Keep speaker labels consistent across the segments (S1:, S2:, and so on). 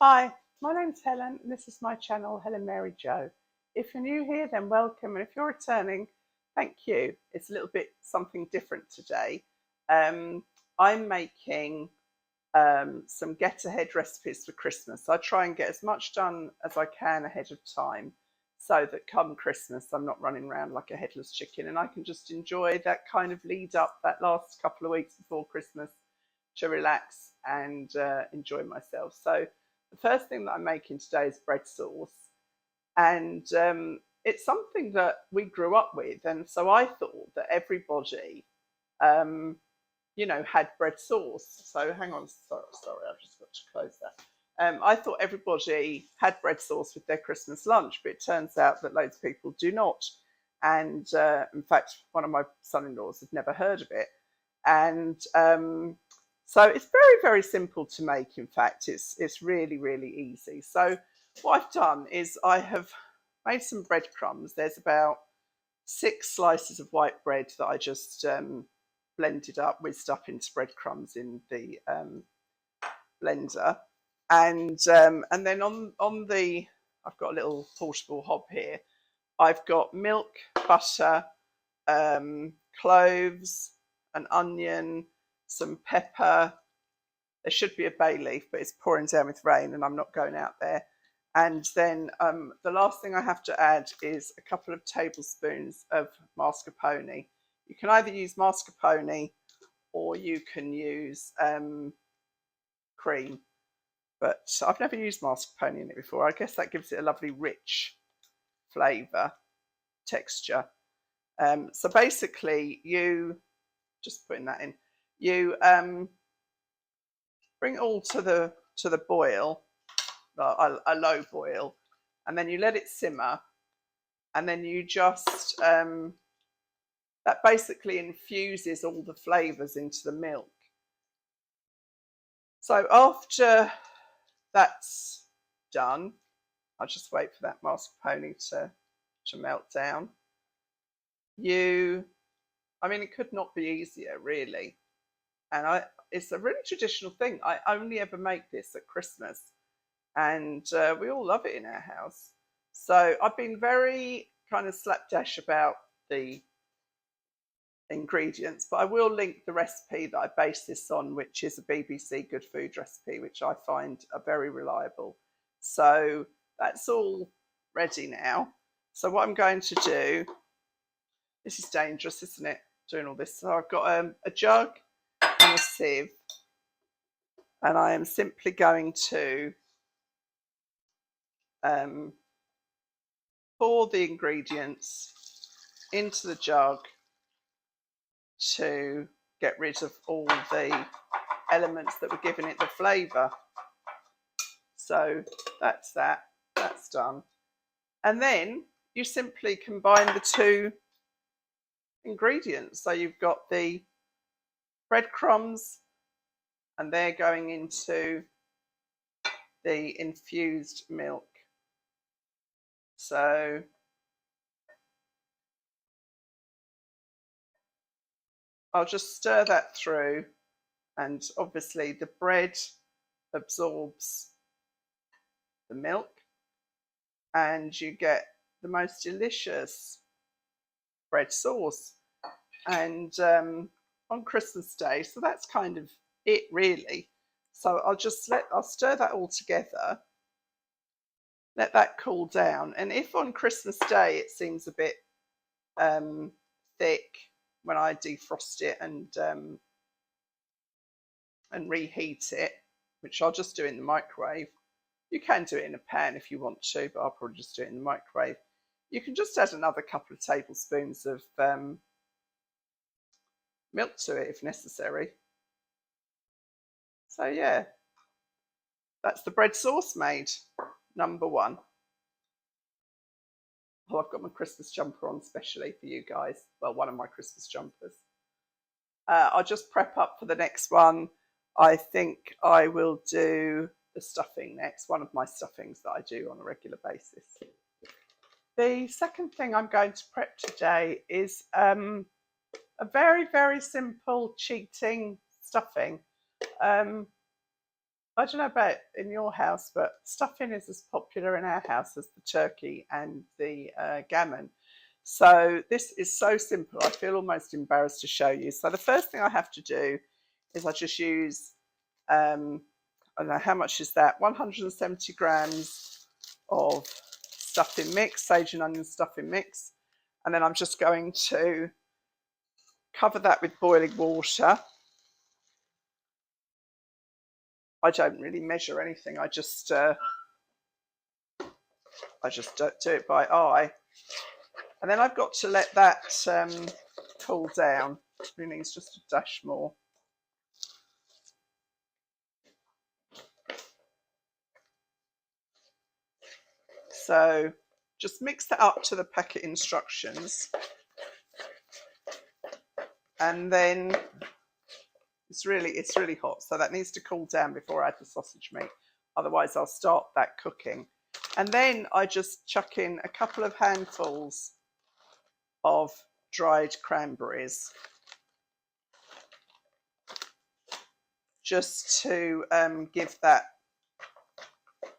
S1: Hi, my name's Helen and this is my channel, Helen Mary Jo. If you're new here, then welcome, and if you're returning, thank you. It's a little bit something different today. I'm making some get-ahead recipes for Christmas. I try and get as much done as I can ahead of time so that come Christmas I'm not running around like a headless chicken, and I can just enjoy that kind of lead up, that last couple of weeks before Christmas, to relax and enjoy myself. So the first thing that I'm making today is bread sauce, and it's something that we grew up with, and so I thought that everybody, um, had bread sauce. So hang on, sorry, I've just got to close that. I thought everybody had bread sauce with their Christmas lunch, but it turns out that loads of people do not. And in fact, one of my son-in-laws had never heard of it. And so it's very, very simple to make. In fact, it's really, really easy. So what I've done is I have made some breadcrumbs. There's about 6 slices of white bread that I just blended up, whizzed up into breadcrumbs in the blender. And then on the, I've got a little portable hob here. I've got milk, butter, cloves, an onion, some pepper. There should be a bay leaf, but it's pouring down with rain and I'm not going out there. And then the last thing I have to add is a couple of tablespoons of mascarpone. You can either use mascarpone or you can use cream, but I've never used mascarpone in it before. I guess that gives it a lovely rich flavour, texture. So basically, you just putting that in. You bring it all to the boil, a low boil, and then you let it simmer, and then you just that basically infuses all the flavours into the milk. So after that's done, I'll just wait for that mascarpone to melt down. I mean, it could not be easier, really. And it's a really traditional thing. I only ever make this at Christmas, and we all love it in our house. So I've been very kind of slapdash about the ingredients, but I will link the recipe that I base this on, which is a BBC Good Food recipe, which I find are very reliable. So that's all ready now. So what I'm going to do, this is dangerous, isn't it, doing all this? So I've got a jug and a sieve, and I am simply going to pour the ingredients into the jug to get rid of all the elements that were giving it the flavour. So that's done. And then you simply combine the two ingredients. So you've got the breadcrumbs, and they're going into the infused milk. So I'll just stir that through, and obviously the bread absorbs the milk and you get the most delicious bread sauce. And on Christmas Day, so that's kind of it, really. So I'll stir that all together, let that cool down, and if on Christmas Day it seems a bit thick when I defrost it and reheat it, which I'll just do in the microwave. You can do it in a pan if you want to, but I'll probably just do it in the microwave. You can just add another couple of tablespoons of milk to it if necessary. So yeah, that's the bread sauce made, number 1. Oh, I've got my Christmas jumper on specially for you guys. Well, one of my Christmas jumpers. I'll just prep up for the next one. I think I will do the stuffing next, one of my stuffings that I do on a regular basis. The second thing I'm going to prep today is a very, very simple cheating stuffing. I don't know about in your house, but stuffing is as popular in our house as the turkey and the gammon. So this is so simple. I feel almost embarrassed to show you. So the first thing I have to do is I just use, I don't know, how much is that? 170 grams of stuffing mix, sage and onion stuffing mix. And then I'm just going to cover that with boiling water. I don't really measure anything. I just do it by eye. And then I've got to let that cool down. It needs just a dash more. So just mix that up to the packet instructions. And then it's really hot. So that needs to cool down before I add the sausage meat. Otherwise I'll start that cooking. And then I just chuck in a couple of handfuls of dried cranberries, just to give that,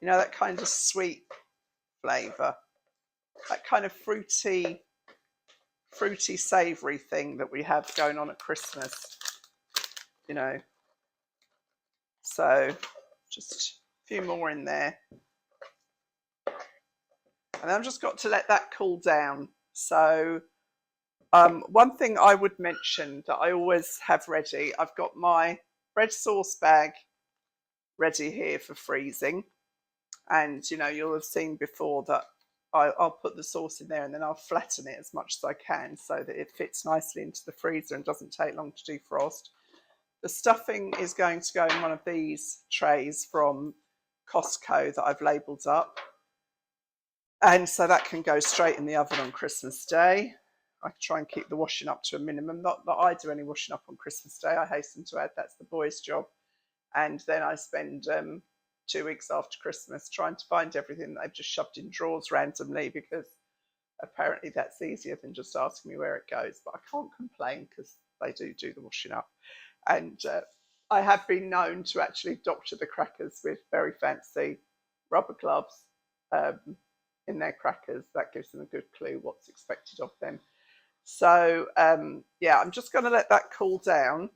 S1: you know, that kind of sweet flavour, that kind of fruity savoury thing that we have going on at Christmas, you know. So just a few more in there. And then I've just got to let that cool down. So one thing I would mention that I always have ready, I've got my bread sauce bag ready here for freezing. And, you know, you'll have seen before that I'll put the sauce in there and then I'll flatten it as much as I can so that it fits nicely into the freezer and doesn't take long to defrost. The stuffing is going to go in one of these trays from Costco that I've labelled up. And so that can go straight in the oven on Christmas Day. I try and keep the washing up to a minimum. Not that I do any washing up on Christmas Day. I hasten to add that's the boys' job. And then I spend 2 weeks after Christmas trying to find everything that I've just shoved in drawers randomly, because apparently that's easier than just asking me where it goes. But I can't complain because they do the washing up. And I have been known to actually doctor the crackers with very fancy rubber gloves in their crackers. That gives them a good clue what's expected of them. So yeah, I'm just going to let that cool down.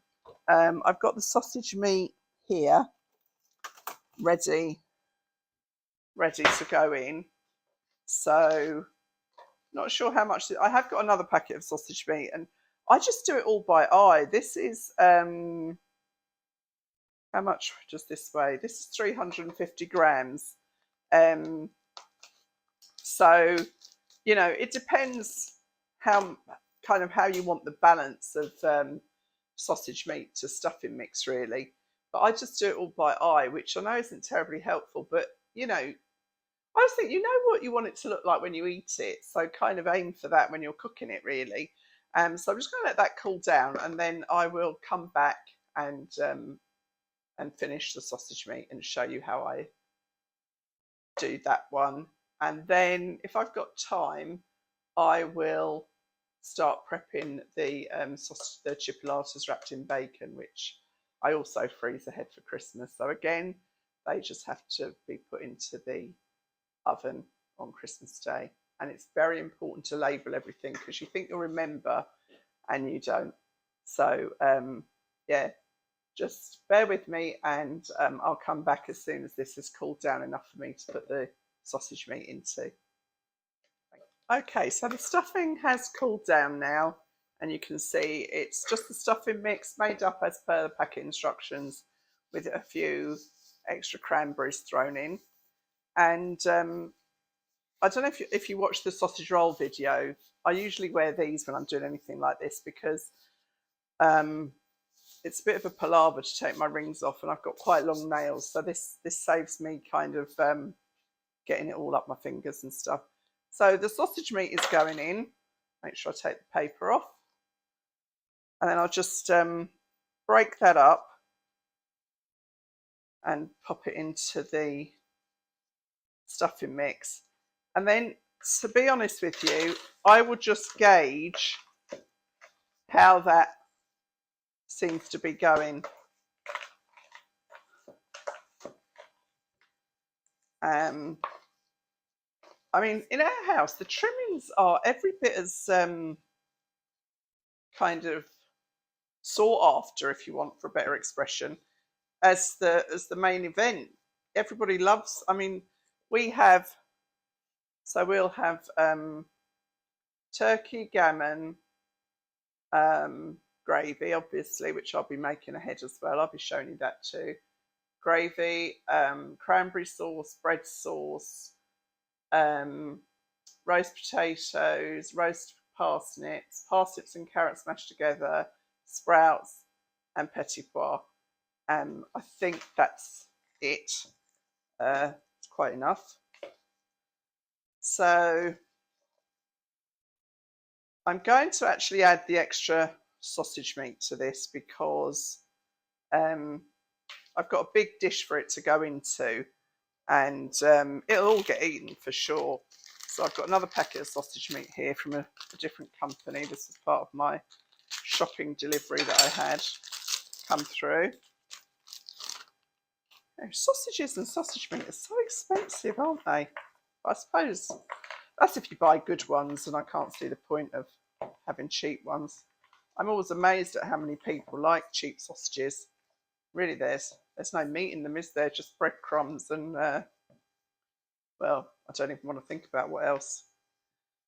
S1: I've got the sausage meat here ready to go in. So not sure how much I have got another packet of sausage meat, and I just do it all by eye. This is how much just this way? This is 350 grams. So, you know, it depends how you want the balance of sausage meat to stuffing mix, really. But I just do it all by eye, which I know isn't terribly helpful, but, you know, I always think you know what you want it to look like when you eat it, so kind of aim for that when you're cooking it, really. So I'm just going to let that cool down, and then I will come back and finish the sausage meat and show you how I do that one. And then if I've got time, I will start prepping the sausage, the chipolatas wrapped in bacon, which I also freeze ahead for Christmas. So again, they just have to be put into the oven on Christmas Day. And it's very important to label everything, because you think you'll remember and you don't. So yeah, just bear with me, and I'll come back as soon as this has cooled down enough for me to put the sausage meat into. Okay, so the stuffing has cooled down now, and you can see it's just the stuffing mix made up as per the packet instructions, with a few extra cranberries thrown in. And I don't know if you watch the sausage roll video. I usually wear these when I'm doing anything like this, because it's a bit of a palaver to take my rings off, and I've got quite long nails, so this saves me kind of getting it all up my fingers and stuff. So the sausage meat is going in. Make sure I take the paper off, and then I'll just break that up and pop it into the stuffing mix. And then, to be honest with you, I will just gauge how that seems to be going. I mean, in our house, the trimmings are every bit as kind of sought after, if you want, for a better expression, as the main event. Everybody loves. I mean, we'll have turkey, gammon, gravy, obviously, which I'll be making ahead as well. I'll be showing you that too. Gravy, cranberry sauce, bread sauce, roast potatoes, roast parsnips and carrots mashed together, sprouts, and petit pois. I think that's it. It's quite enough. So I'm going to actually add the extra sausage meat to this because I've got a big dish for it to go into, and it'll all get eaten for sure. So I've got another packet of sausage meat here from a different company. This is part of my shopping delivery that I had come through. Sausages and sausage meat are so expensive, aren't they? I suppose that's if you buy good ones, and I can't see the point of having cheap ones. I'm always amazed at how many people like cheap sausages. Really, there's no meat in them, is there? Just breadcrumbs and, well, I don't even want to think about what else.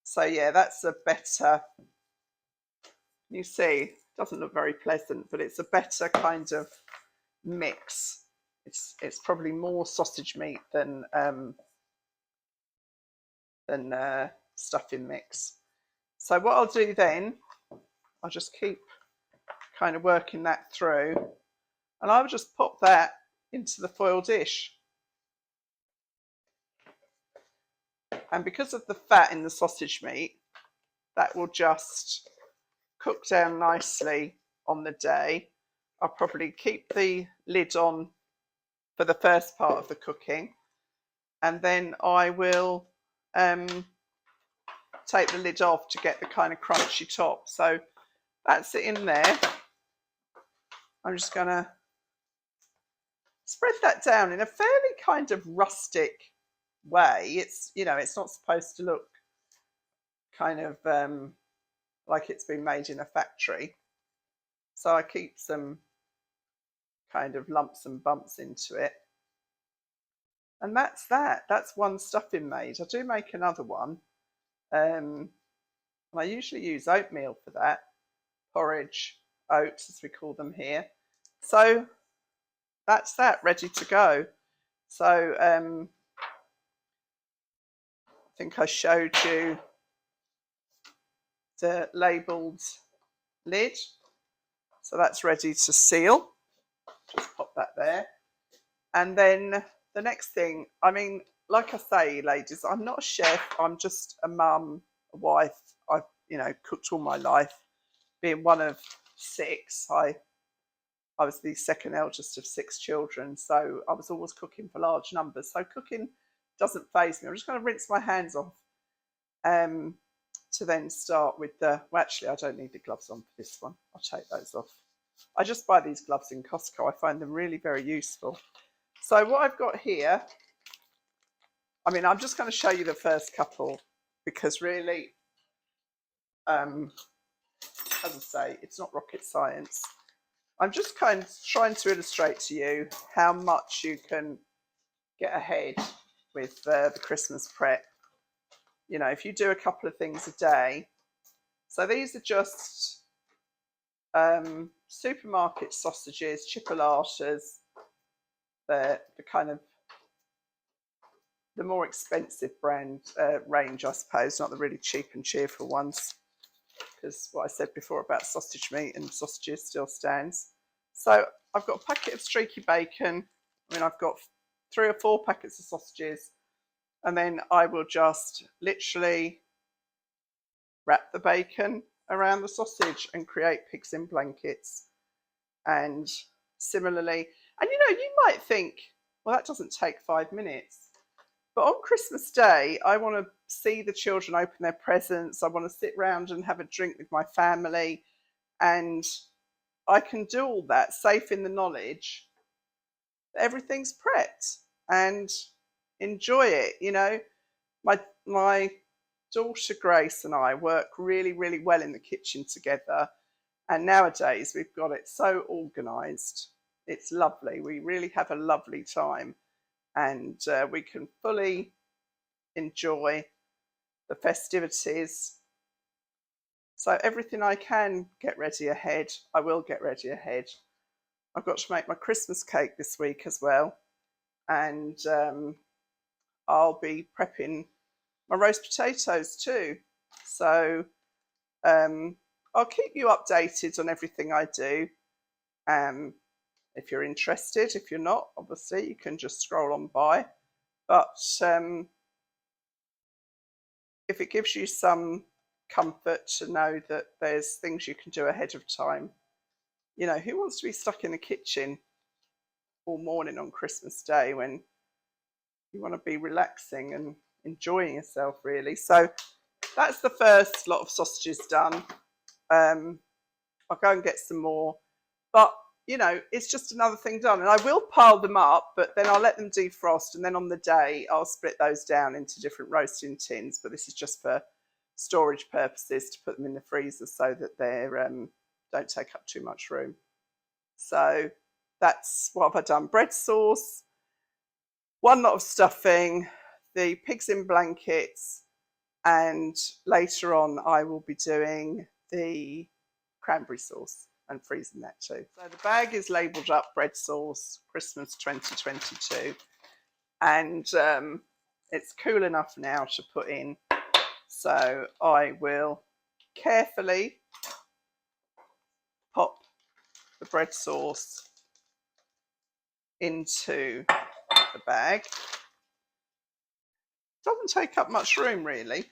S1: So yeah, that's a better, you see, it doesn't look very pleasant, but it's a better kind of mix. It's probably more sausage meat than stuffing mix. So what I'll do then, I'll just keep kind of working that through, and I will just pop that into the foil dish. And because of the fat in the sausage meat, that will just cook down nicely on the day. I'll probably keep the lid on for the first part of the cooking, and then I will take the lid off to get the kind of crunchy top. So that's it in there. I'm just going to spread that down in a fairly kind of rustic way. It's, you know, it's not supposed to look kind of like it's been made in a factory. So I keep some kind of lumps and bumps into it. And that's that. That's one stuffing made. I do make another one. And I usually use oatmeal for that. Porridge, oats as we call them here. So that's that, ready to go. So I think I showed you the labelled lid. So that's ready to seal. Just pop that there. And then the next thing, I mean, like I say, ladies, I'm not a chef. I'm just a mum, a wife. I've, you know, cooked all my life. Being one of 6, I was the second eldest of 6 children. So I was always cooking for large numbers. So cooking doesn't faze me. I'm just going to rinse my hands off to then start with the, well, actually, I don't need the gloves on for this one. I'll take those off. I just buy these gloves in Costco. I find them really very useful. So what I've got here, I mean, I'm just going to show you the first couple because really, as I say, it's not rocket science. I'm just kind of trying to illustrate to you how much you can get ahead with the Christmas prep. You know, if you do a couple of things a day. So these are just supermarket sausages, chipolatas, the kind of the more expensive brand range, I suppose, not the really cheap and cheerful ones, because what I said before about sausage meat and sausages still stands. So I've got a packet of streaky bacon. I mean, I've got 3 or 4 packets of sausages, and then I will just literally wrap the bacon around the sausage and create pigs in blankets. And similarly, and you know, you might think, well, that doesn't take 5 minutes. But on Christmas Day, I want to see the children open their presents. I want to sit round and have a drink with my family. And I can do all that safe in the knowledge that everything's prepped. And, enjoy it. You know, my daughter Grace and I work really, really well in the kitchen together. And nowadays we've got it so organised. It's lovely. We really have a lovely time, and we can fully enjoy the festivities. So everything I can get ready ahead, I will get ready ahead. I've got to make my Christmas cake this week as well, and I'll be prepping my roast potatoes too. So I'll keep you updated on everything I do. If you're interested, if you're not, obviously you can just scroll on by. But if it gives you some comfort to know that there's things you can do ahead of time, you know, who wants to be stuck in the kitchen all morning on Christmas Day when you want to be relaxing and enjoying yourself, really? So that's the first lot of sausages done. I'll go and get some more, but you know, it's just another thing done, and I will pile them up, but then I'll let them defrost, and then on the day I'll split those down into different roasting tins. But this is just for storage purposes, to put them in the freezer so that they're don't take up too much room. So that's what have I done. Bread sauce, one lot of stuffing, the pigs in blankets, and later on I will be doing the cranberry sauce and freezing that too. So the bag is labelled up bread sauce Christmas 2022, and it's cool enough now to put in. So I will carefully pop the bread sauce into the bag. Doesn't take up much room really,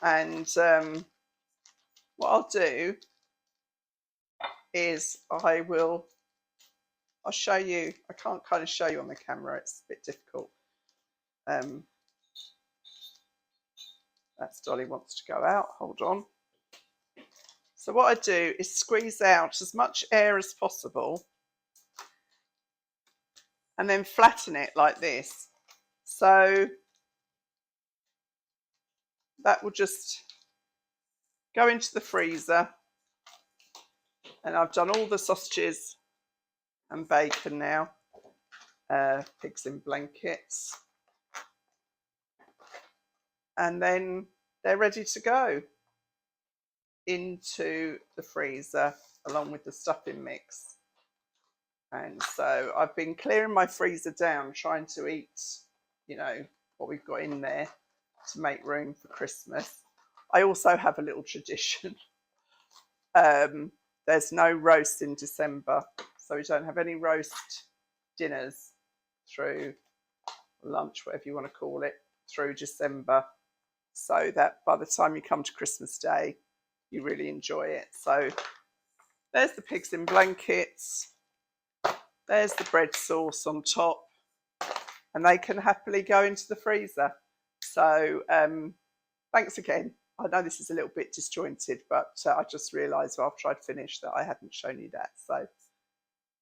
S1: and what I'll do is I'll show you. I can't kind of show you on the camera, it's a bit difficult. That's Dolly wants to go out, hold on. So what I do is squeeze out as much air as possible and then flatten it like this. So that will just go into the freezer, and I've done all the sausages and bacon now, pigs in blankets, and then they're ready to go into the freezer along with the stuffing mix. And so I've been clearing my freezer down, trying to eat, you know, what we've got in there to make room for Christmas. I also have a little tradition. There's no roast in December, so we don't have any roast dinners through lunch, whatever you want to call it, through December, so that by the time you come to Christmas Day, you really enjoy it. So there's the pigs in blankets, there's the bread sauce on top, and they can happily go into the freezer. So thanks again. I know this is a little bit disjointed, but I just realised after I'd finished that I hadn't shown you that. So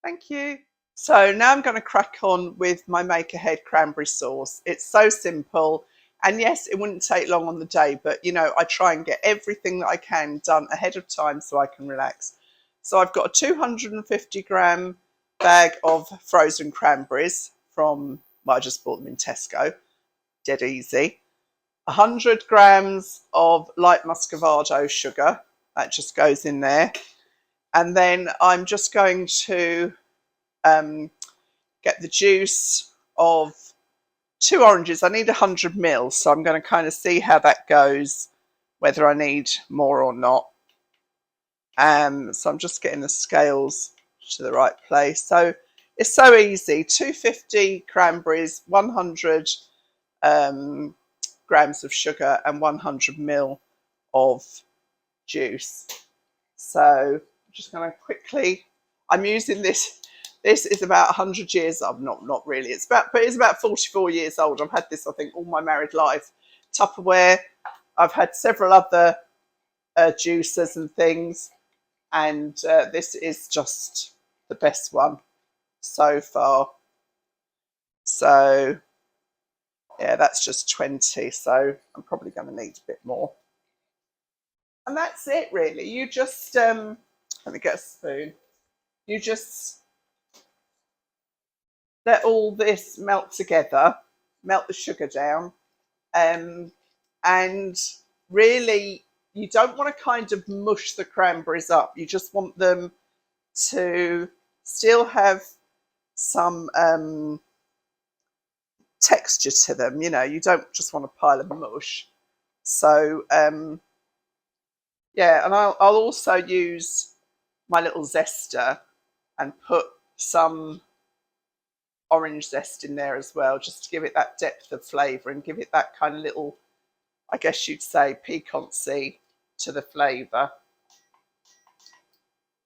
S1: thank you. So now I'm going to crack on with my make ahead cranberry sauce. It's so simple. And yes, it wouldn't take long on the day, but you know, I try and get everything that I can done ahead of time so I can relax. So I've got a 250 gram bag of frozen cranberries from, well, I just bought them in Tesco, dead easy. 100 grams of light muscovado sugar, that just goes in there. And then I'm just going to get the juice of 2 oranges. I need 100 mils, so I'm going to kind of see how that goes, whether I need more or not. So I'm just getting the scales to the right place. So it's so easy. 250 cranberries, 100 grams of sugar, and 100 ml of juice. So I'm just going to quickly, I'm using this. This is about 100 years old. Not really. It's about 44 years old. I've had this, I think, all my married life. Tupperware. I've had several other juicers and things, and this is just the best one so far. So Yeah, that's just 20, so I'm probably going to need a bit more. And that's it, really. You just, let me get a spoon. You just let all this melt together, melt the sugar down, um, and really, you don't want to kind of mush the cranberries up. You just want them to still have some texture to them. You know, you don't just want a pile of mush. So yeah, and I'll also use my little zester and put some orange zest in there as well, just to give it that depth of flavour and give it that kind of little, I guess you'd say, piquancy to the flavour.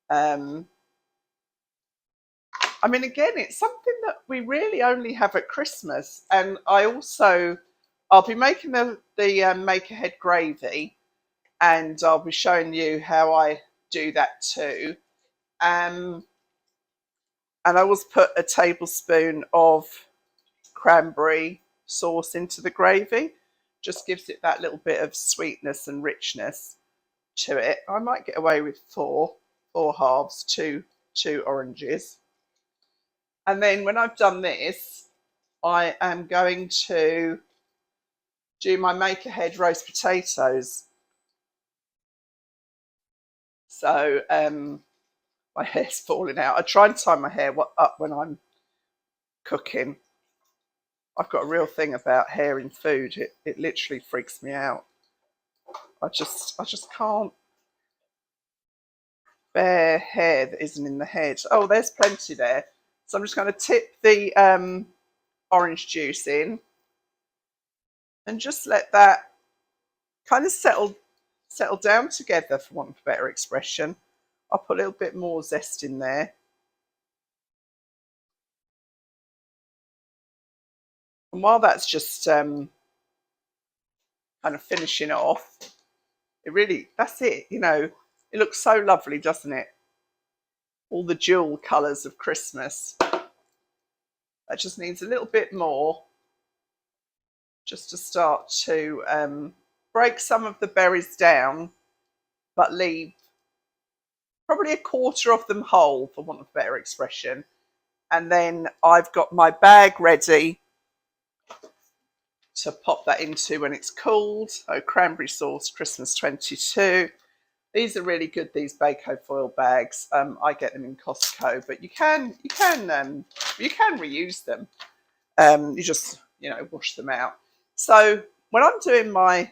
S1: Um, I mean, again, it's something that we really only have at Christmas, and I'll be making the make ahead gravy, and I'll be showing you how I do that too. Um, and I always put a tablespoon of cranberry sauce into the gravy. Just gives it that little bit of sweetness and richness to it. I might get away with four halves, two oranges. And then when I've done this, I am going to do my make ahead roast potatoes. So my hair's falling out. I try and tie my hair up when I'm cooking. I've got a real thing about hair in food. It literally freaks me out. I just can't bear hair that isn't in the head. Oh, there's plenty there. So I'm just going to tip the orange juice in and just let that kind of settle down together, for want of a better expression. I'll put a little bit more zest in there. And while that's just kind of finishing off, that's it, you know, it looks so lovely, doesn't it? All the jewel colours of Christmas. That just needs a little bit more just to start to break some of the berries down, but leave probably a quarter of them whole, for want of a better expression. And then I've got my bag ready to pop that into when it's cooled. Oh, Cranberry Sauce Christmas 22. These are really good, these Bako foil bags. I get them in Costco, but you can reuse them. You just, you know, wash them out. So when I'm doing my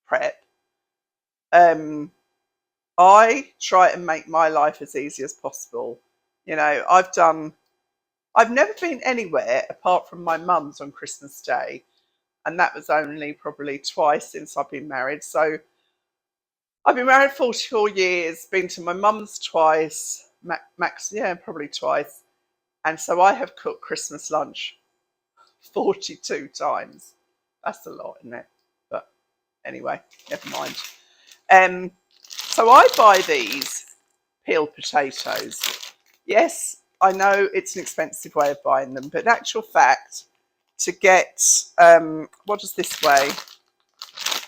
S1: prep, I try and make my life as easy as possible. You know, I've never been anywhere apart from my mum's on Christmas Day, and that was only probably twice since I've been married. So I've been married 44 years, been to my mum's twice, max, yeah, probably twice. And so I have cooked Christmas lunch 42 times. That's a lot, isn't it? But anyway, never mind. So I buy these peeled potatoes. Yes, I know it's an expensive way of buying them, but in actual fact, to get, what does this weigh?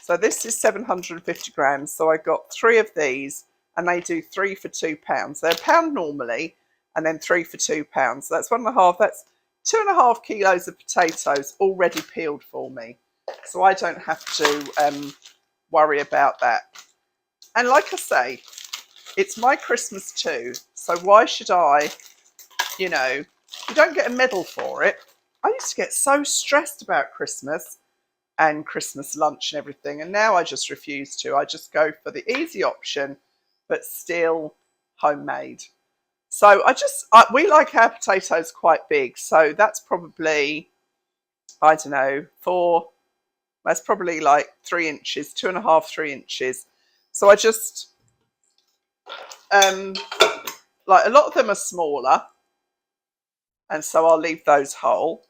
S1: So this is 750 grams. So I got 3 of these, and they do 3 for £2. They're £1 normally, and then 3 for £2. So that's 1.5. That's 2.5 kilos of potatoes already peeled for me. So I don't have to worry about that. And like I say, it's my Christmas too. So why should I, you know, you don't get a medal for it. I used to get so stressed about Christmas and Christmas lunch and everything, and now I just refuse to. I just go for the easy option, but still homemade. So we like our potatoes quite big, so that's probably, I don't know, that's probably like 3 inches, 2.5, 3 inches. So I just, like, a lot of them are smaller, and so I'll leave those whole.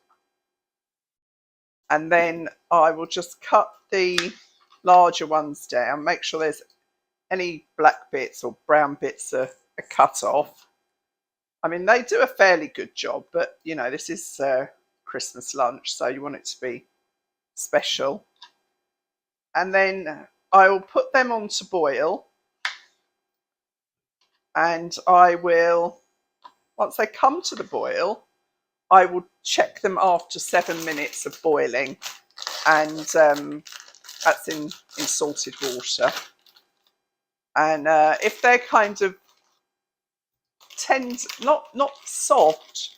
S1: And then I will just cut the larger ones down, make sure there's any black bits or brown bits are cut off. I mean, they do a fairly good job, but you know, this is Christmas lunch, so you want it to be special. And then I will put them on to boil, and I will, once they come to the boil, I will check them after 7 minutes of boiling, and that's in salted water. And if they're kind of not soft,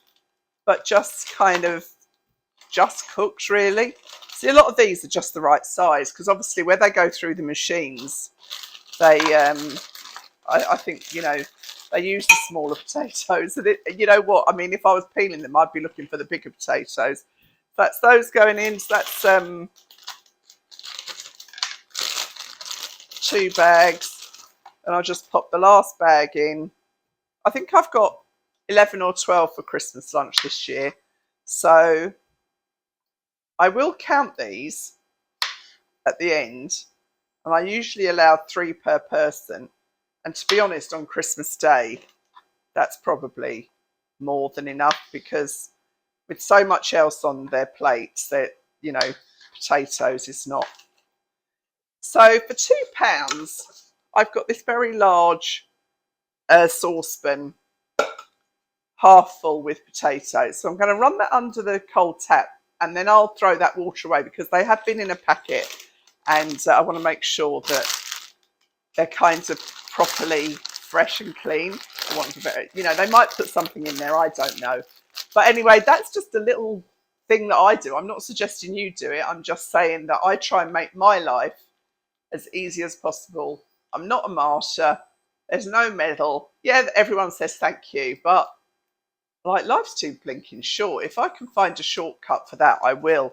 S1: but just kind of just cooked really. See, a lot of these are just the right size, because obviously where they go through the machines, they I think, you know, they use the smaller potatoes. And you know what, I mean, if I was peeling them, I'd be looking for the bigger potatoes. That's those going in. So that's 2 bags, and I'll just pop the last bag in. I think I've got 11 or 12 for Christmas lunch this year, so I will count these at the end, and I usually allow 3 per person. And to be honest, on Christmas Day, that's probably more than enough, because with so much else on their plates, that, you know, potatoes is not. So for £2, I've got this very large saucepan, half full with potatoes. So I'm going to run that under the cold tap, and then I'll throw that water away, because they have been in a packet, and I want to make sure that they're kind of properly fresh and clean. You know, they might put something in there, I don't know. But anyway, that's just a little thing that I do. I'm not suggesting you do it. I'm just saying that I try and make my life as easy as possible. I'm not a martyr. There's no medal. Yeah, everyone says thank you, but like, life's too blinking short. If I can find a shortcut for that, I will.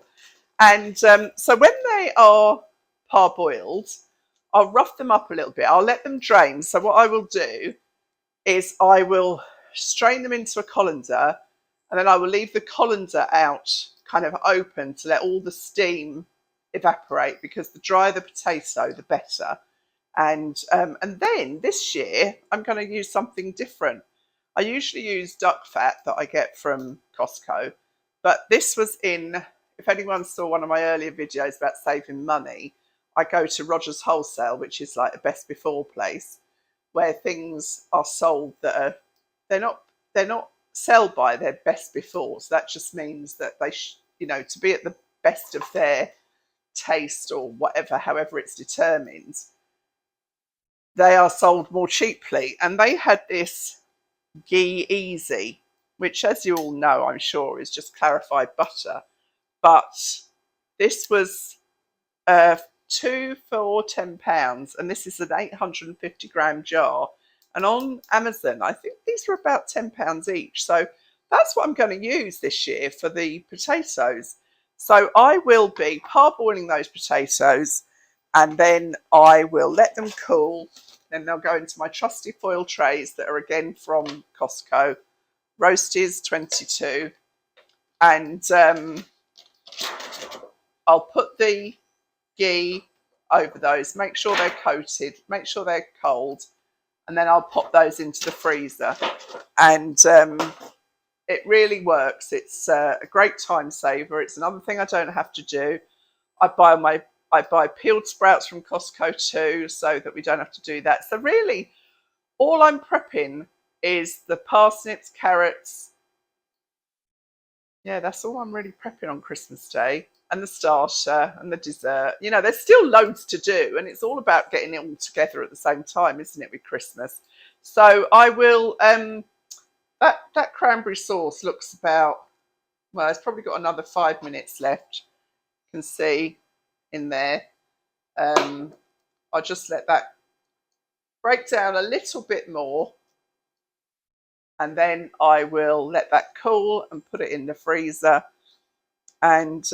S1: And so when they are parboiled, I'll rough them up a little bit. I'll let them drain. So what I will do is I will strain them into a colander, and then I will leave the colander out kind of open to let all the steam evaporate, because the drier the potato, the better. And then this year I'm going to use something different. I usually use duck fat that I get from Costco, but this was in, if anyone saw one of my earlier videos about saving money, I go to Rogers Wholesale, which is like a best before place where things are sold that are, they're not sell by, they're best before. So that just means that they, you know, to be at the best of their taste or whatever, however it's determined, they are sold more cheaply. And they had this ghee easy, which, as you all know, I'm sure, is just clarified butter. But this was 2 for £10, and this is an 850 gram jar. And on Amazon, I think these were about £10 each. So that's what I'm going to use this year for the potatoes. So I will be parboiling those potatoes, and then I will let them cool. Then they'll go into my trusty foil trays that are again from Costco. Roasties 22. And I'll put the ghee over those, make sure they're coated, make sure they're cold, and then I'll pop those into the freezer. And it really works. It's a great time saver. It's another thing I don't have to do. I buy peeled sprouts from Costco too, so that we don't have to do that. So really, all I'm prepping is the parsnips, carrots. Yeah, that's all I'm really prepping on Christmas Day. And the starter and the dessert. You know, there's still loads to do, and it's all about getting it all together at the same time, isn't it, with Christmas? So I will, that cranberry sauce looks about, well, it's probably got another 5 minutes left. You can see in there. I'll just let that break down a little bit more, and then I will let that cool and put it in the freezer. And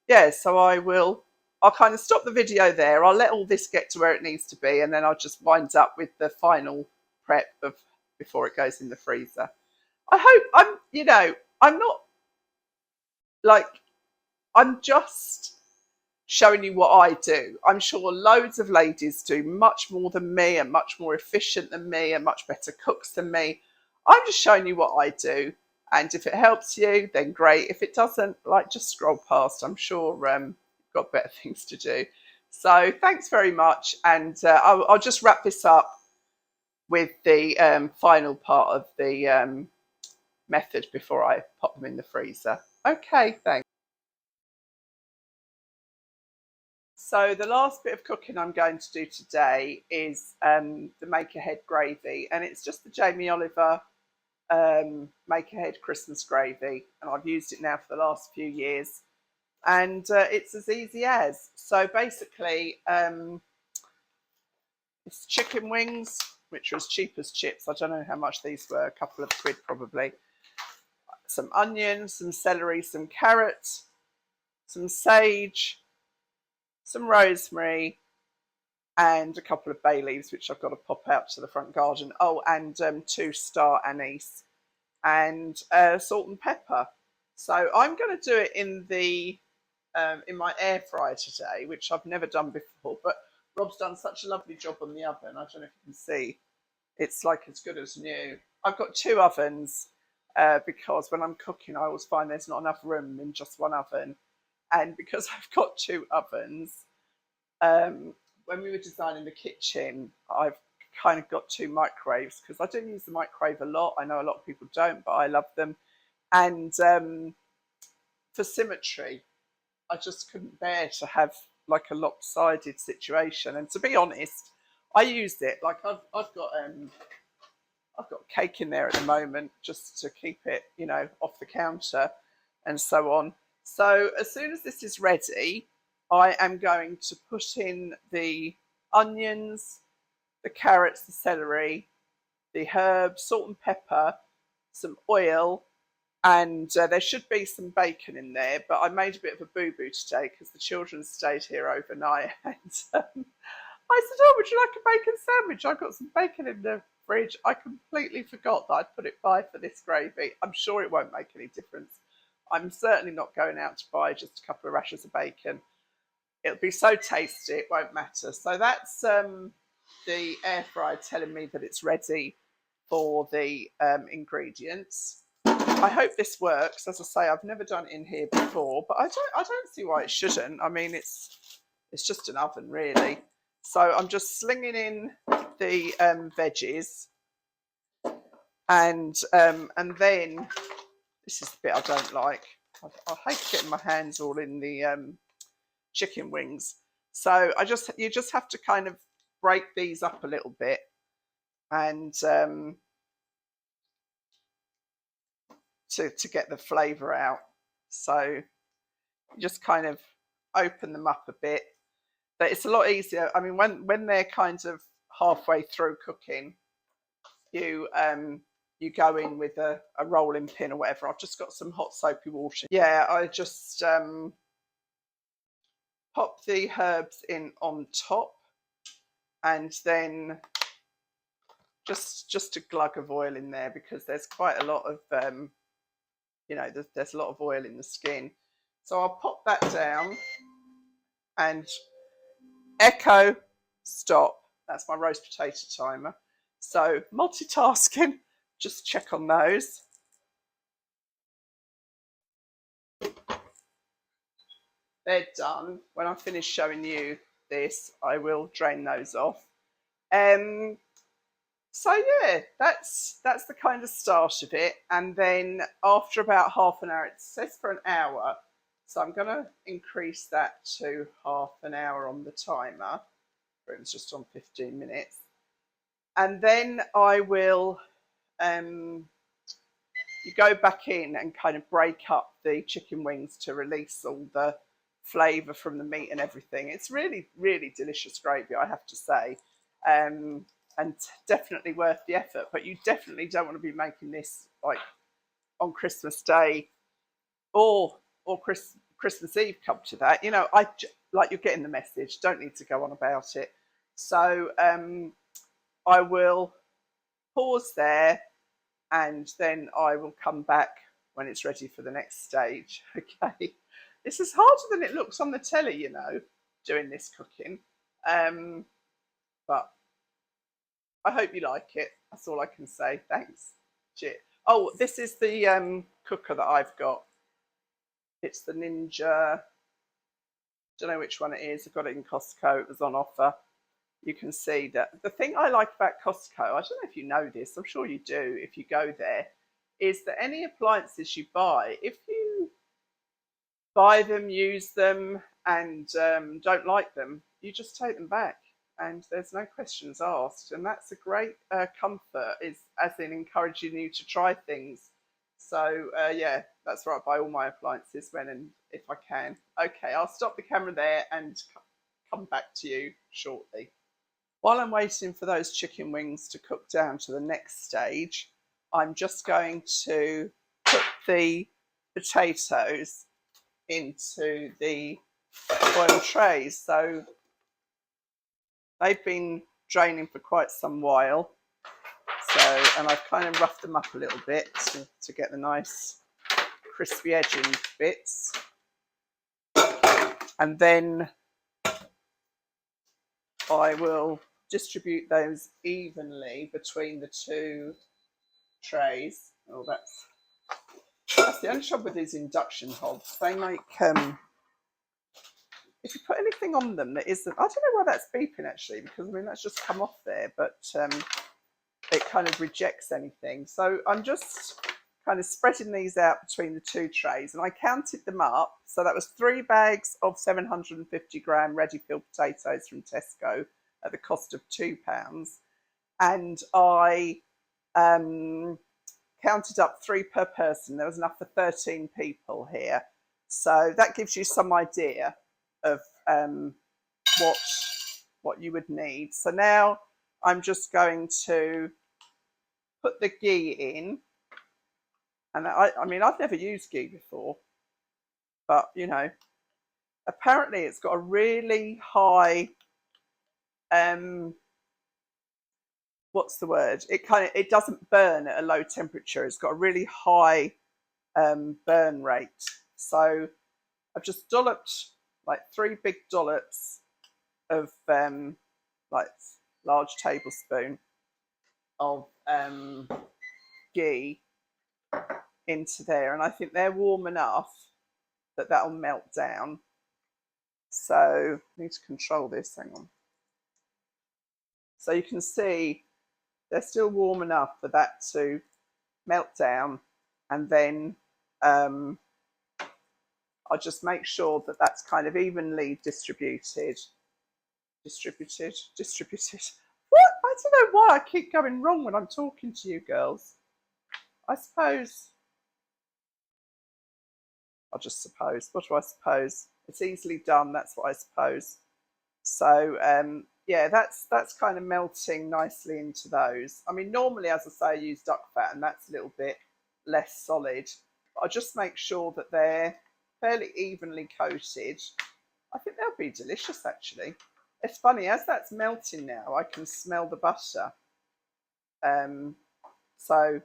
S1: yeah, so I'll kind of stop the video there. I'll let all this get to where it needs to be, and then I'll just wind up with the final prep of before it goes in the freezer. I hope I'm not like, I'm just showing you what I do. I'm sure loads of ladies do much more than me, and much more efficient than me, and much better cooks than me. I'm just showing you what I do. And if it helps you, then great. If it doesn't, like, just scroll past. I'm sure you've got better things to do. So thanks very much. And I'll just wrap this up with the final part of the method before I pop them in the freezer. Okay, thanks. So the last bit of cooking I'm going to do today is the make ahead gravy, and it's just the Jamie Oliver make ahead Christmas gravy, and I've used it now for the last few years, and it's as easy as. So basically, it's chicken wings, which are as cheap as chips. I don't know how much these were, a couple of quid probably. Some onions, some celery, some carrots, some sage, some rosemary, and a couple of bay leaves, which I've got to pop out to the front garden. Oh, and 2 star anise, and salt and pepper. So I'm going to do it in my air fryer today, which I've never done before. But Rob's done such a lovely job on the oven. I don't know if you can see. It's like as good as new. I've got 2 ovens because when I'm cooking, I always find there's not enough room in just one oven. And because I've got 2 ovens, when we were designing the kitchen, I've kind of got 2 microwaves because I do use the microwave a lot. I know a lot of people don't, but I love them. And for symmetry, I just couldn't bear to have like a lopsided situation. And to be honest, I used it like I've got cake in there at the moment just to keep it, off the counter and so on. So as soon as this is ready, I am going to put in the onions, the carrots, the celery, the herbs, salt and pepper, some oil, and there should be some bacon in there. But I made a bit of a boo-boo today because the children stayed here overnight, and I said, "Oh, would you like a bacon sandwich? I've got some bacon in the fridge." I completely forgot that I'd put it by for this gravy. I'm sure it won't make any difference. I'm certainly not going out to buy just a couple of rashers of bacon. It'll be so tasty, it won't matter. So that's the air fryer telling me that it's ready for the ingredients. I hope this works. As I say, I've never done it in here before, but I don't see why it shouldn't. I mean, it's just an oven, really. So I'm just slinging in the veggies, and then this is the bit I don't like. I hate getting my hands all in the chicken wings. So you just have to kind of break these up a little bit, and to get the flavour out. So you just kind of open them up a bit. But it's a lot easier. I mean, when they're kind of halfway through cooking, you go in with a rolling pin or whatever. I've just got some hot soapy water. Yeah, I just pop the herbs in on top, and then just a glug of oil in there because there's quite a lot of there's a lot of oil in the skin. So I'll pop that down and echo stop. That's my roast potato timer. So multitasking, just check on those. They're done. When I finish showing you this, I will drain those off. So yeah, that's the kind of start of it. And then after about half an hour, it says for an hour. So I'm going to increase that to half an hour on the timer. It was just on 15 minutes. And then I will you go back in and kind of break up the chicken wings to release all the flavour from the meat and everything. It's really, really delicious gravy, I have to say, and definitely worth the effort. But you definitely don't want to be making this like on Christmas Day or Christmas Eve. Come to that, like you're getting the message. Don't need to go on about it. So I will pause there, and then I will come back when it's ready for the next stage. Okay, this is harder than it looks on the telly, doing this cooking. But I hope you like it. That's all I can say. Thanks. Cheers. Oh, this is the cooker that I've got. It's the Ninja. Don't know which one it is. I got it in Costco. It was on offer. You can see that the thing I like about Costco, I don't know if you know this, I'm sure you do if you go there, is that any appliances you buy, if you buy them, use them, and don't like them, you just take them back, and there's no questions asked. And that's a great comfort, is as in encouraging you to try things. So yeah, that's where I buy all my appliances when and if I can. Okay, I'll stop the camera there and come back to you shortly. While I'm waiting for those chicken wings to cook down to the next stage, I'm just going to put the potatoes into the oil trays. So they've been draining for quite some while. So, and I've kind of roughed them up a little bit to get the nice crispy edging bits. And then I will distribute those evenly between the two trays. Oh, that's the only trouble with these induction hobs. They make if you put anything on them that isn't, I don't know why that's beeping actually, because I mean that's just come off there, but it kind of rejects anything. So I'm just kind of spreading these out between the two trays, and I counted them up. So that was 3 bags of 750-gram ready-filled potatoes from Tesco at the cost of £2, and I counted up 3 per person. There was enough for 13 people here, so that gives you some idea of what you would need. So now I'm just going to put the ghee in, and I mean I've never used ghee before, but you know, apparently it's got a really high what's the word? It doesn't burn at a low temperature. It's got a really high burn rate. So I've just dolloped like 3 big dollops of like large tablespoon of ghee into there, and I think they're warm enough that that'll melt down. So I need to control this. Hang on. So you can see they're still warm enough for that to melt down, and then I'll just make sure that that's kind of evenly distributed. What? I don't know why I keep going wrong when I'm talking to you girls. I suppose, I'll just suppose. What do I suppose? It's easily done, that's what I suppose. So yeah, that's kind of melting nicely into those. I mean, normally, as I say, I use duck fat, and that's a little bit less solid. But I'll just make sure that they're fairly evenly coated. I think they'll be delicious, actually. It's funny, as that's melting now, I can smell the butter. So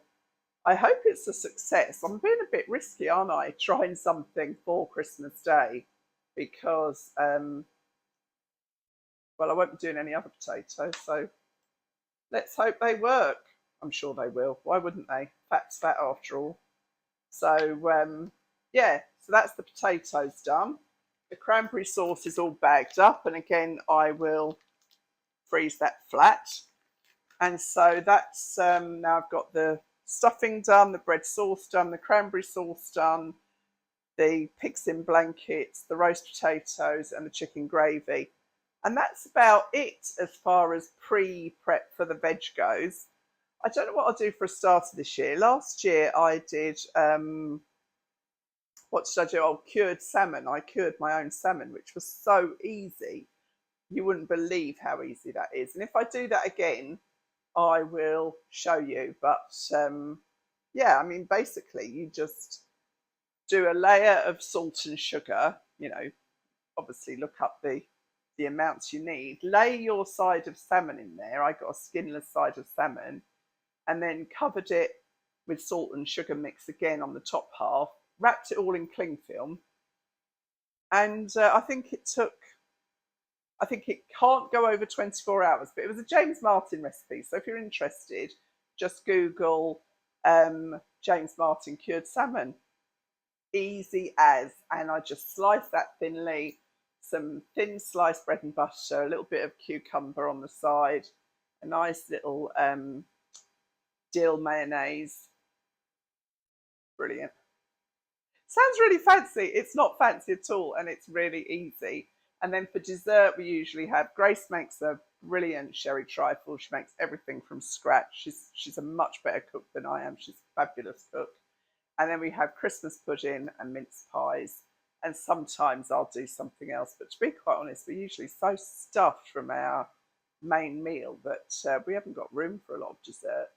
S1: I hope it's a success. I'm being a bit risky, aren't I, trying something for Christmas Day, because well, I won't be doing any other potatoes, so let's hope they work. I'm sure they will. Why wouldn't they? Fat's fat after all. So yeah, so that's the potatoes done. The cranberry sauce is all bagged up, and again I will freeze that flat. And so that's now I've got the stuffing done, the bread sauce done, the cranberry sauce done, the pigs in blankets, the roast potatoes, and the chicken gravy. And that's about it as far as pre-prep for the veg goes. I don't know what I'll do for a starter this year. Last year I did, what did I do? Oh, cured salmon. I cured my own salmon, which was so easy. You wouldn't believe how easy that is. And if I do that again, I will show you. But yeah, I mean, basically you just do a layer of salt and sugar, you know, obviously look up the amounts you need. Lay your side of salmon in there. I got a skinless side of salmon, and then covered it with salt and sugar mix again on the top half. Wrapped it all in cling film, and I think it can't go over 24 hours, but it was a James Martin recipe. So if you're interested, just Google James Martin cured salmon. Easy as. And I just slice that thinly, some thin sliced bread and butter, a little bit of cucumber on the side, a nice little dill mayonnaise. Brilliant. Sounds really fancy. It's not fancy at all, and it's really easy. And then for dessert, we usually have Grace makes a brilliant sherry trifle. She makes everything from scratch. She's a much better cook than I am. She's a fabulous cook. And then we have Christmas pudding and mince pies. And sometimes I'll do something else. But to be quite honest, we're usually so stuffed from our main meal that we haven't got room for a lot of dessert.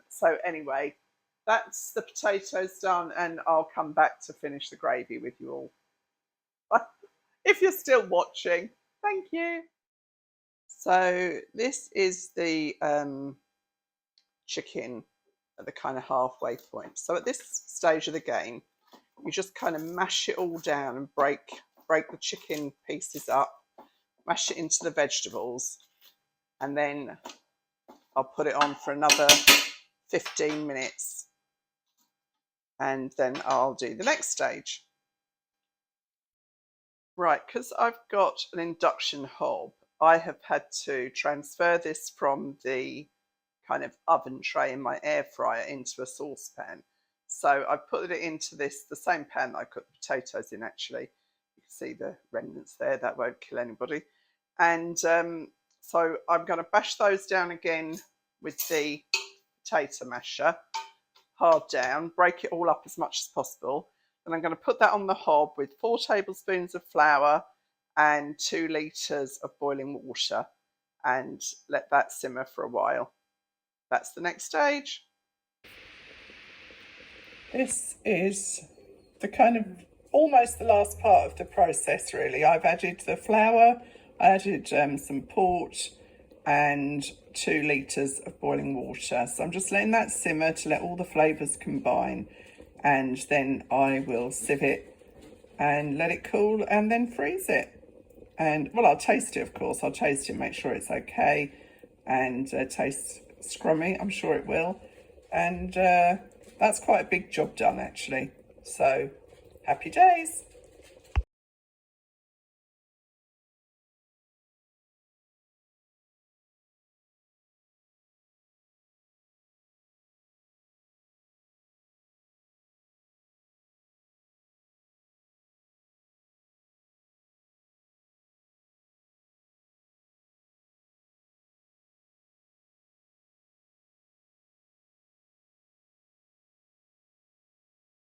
S1: So anyway, that's the potatoes done, and I'll come back to finish the gravy with you all. If you're still watching, thank you. So this is the chicken at the kind of halfway point. So at this stage of the game, you just kind of mash it all down and break the chicken pieces up, mash it into the vegetables, and then I'll put it on for another 15 minutes. And then I'll do the next stage. Right, because I've got an induction hob, I have had to transfer this from the kind of oven tray in my air fryer into a saucepan. So I've put it into this, the same pan that I cooked potatoes in actually. You can see the remnants there, that won't kill anybody. And so I'm going to bash those down again with the potato masher, hard down, break it all up as much as possible. And I'm going to put that on the hob with 4 tablespoons of flour and 2 litres of boiling water and let that simmer for a while. That's the next stage. This is the kind of almost the last part of the process really. I've added the flour, I added some port and 2 litres of boiling water. So I'm just letting that simmer to let all the flavours combine, and then I will sieve it and let it cool and then freeze it. And well, I'll taste it, of course. I'll taste it, make sure it's okay, and taste scrummy, I'm sure it will. And that's quite a big job done actually. So happy days.